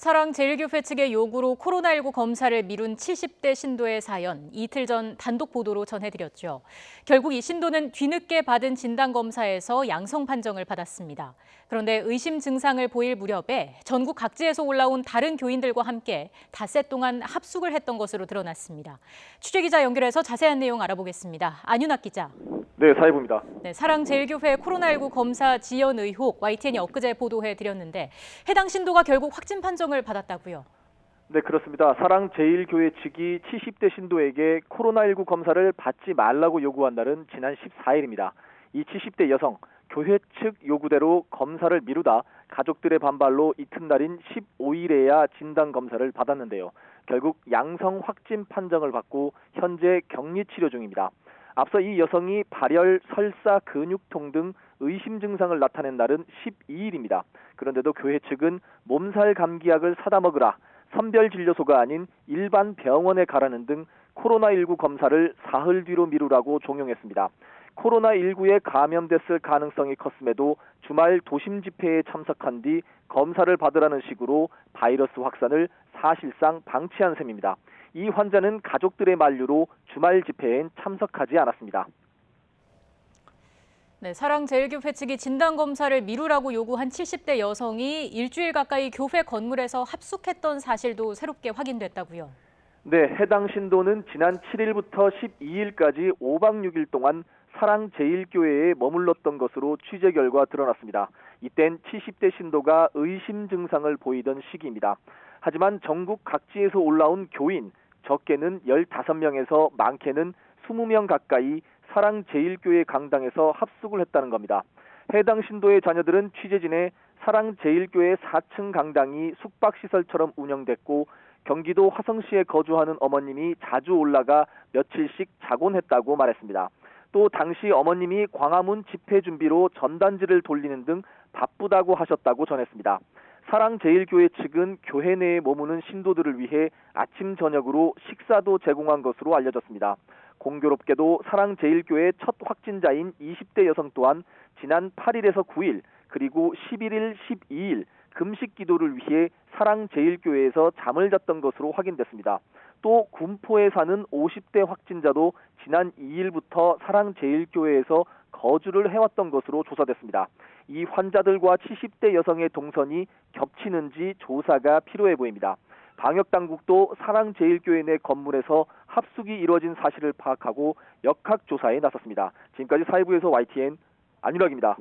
사랑제일교회 측의 요구로 코로나19 검사를 미룬 70대 신도의 사연, 이틀 전 단독 보도로 전해드렸죠. 결국 이 신도는 뒤늦게 받은 진단검사에서 양성 판정을 받았습니다. 그런데 의심 증상을 보일 무렵에 전국 각지에서 올라온 다른 교인들과 함께 닷새 동안 합숙을 했던 것으로 드러났습니다. 취재기자 연결해서 자세한 내용 알아보겠습니다. 안윤학 기자. 네, 사회부입니다. 네, 사랑제일교회 코로나19 검사 지연 의혹 YTN이 엊그제 보도해드렸는데 해당 신도가 결국 확진 판정을 받았다고요? 네, 그렇습니다. 사랑제일교회 측이 70대 신도에게 코로나19 검사를 받지 말라고 요구한 날은 지난 14일입니다. 이 70대 여성, 교회 측 요구대로 검사를 미루다 가족들의 반발로 이튿날인 15일에야 진단검사를 받았는데요. 결국 양성 확진 판정을 받고 현재 격리치료 중입니다. 앞서 이 여성이 발열, 설사, 근육통 등 의심 증상을 나타낸 날은 12일입니다. 그런데도 교회 측은 몸살 감기약을 사다 먹으라, 선별진료소가 아닌 일반 병원에 가라는 등 코로나19 검사를 사흘 뒤로 미루라고 종용했습니다. 코로나19에 감염됐을 가능성이 컸음에도 주말 도심 집회에 참석한 뒤 검사를 받으라는 식으로 바이러스 확산을 사실상 방치한 셈입니다. 이 환자는 가족들의 만류로 주말 집회엔 참석하지 않았습니다. 네, 사랑제일교회 측이 진단검사를 미루라고 요구한 70대 여성이 일주일 가까이 교회 건물에서 합숙했던 사실도 새롭게 확인됐다고요. 네, 해당 신도는 지난 7일부터 12일까지 5박 6일 동안 사랑제일교회에 머물렀던 것으로 취재 결과 드러났습니다. 이땐 70대 신도가 의심 증상을 보이던 시기입니다. 하지만 전국 각지에서 올라온 교인, 적게는 15명에서 많게는 20명 가까이 사랑제일교회 강당에서 합숙을 했다는 겁니다. 해당 신도의 자녀들은 취재진에 사랑제일교회 4층 강당이 숙박시설처럼 운영됐고 경기도 화성시에 거주하는 어머님이 자주 올라가 며칠씩 자곤 했다고 말했습니다. 또 당시 어머님이 광화문 집회 준비로 전단지를 돌리는 등 바쁘다고 하셨다고 전했습니다. 사랑제일교회 측은 교회 내에 머무는 신도들을 위해 아침 저녁으로 식사도 제공한 것으로 알려졌습니다. 공교롭게도 사랑제일교회 첫 확진자인 20대 여성 또한 지난 8일에서 9일 그리고 11일, 12일 금식 기도를 위해 사랑제일교회에서 잠을 잤던 것으로 확인됐습니다. 또 군포에 사는 50대 확진자도 지난 2일부터 사랑제일교회에서 거주를 해왔던 것으로 조사됐습니다. 이 환자들과 70대 여성의 동선이 겹치는지 조사가 필요해 보입니다. 방역당국도 사랑제일교회 내 건물에서 합숙이 이루어진 사실을 파악하고 역학조사에 나섰습니다. 지금까지 사회부에서 YTN 안윤학입니다.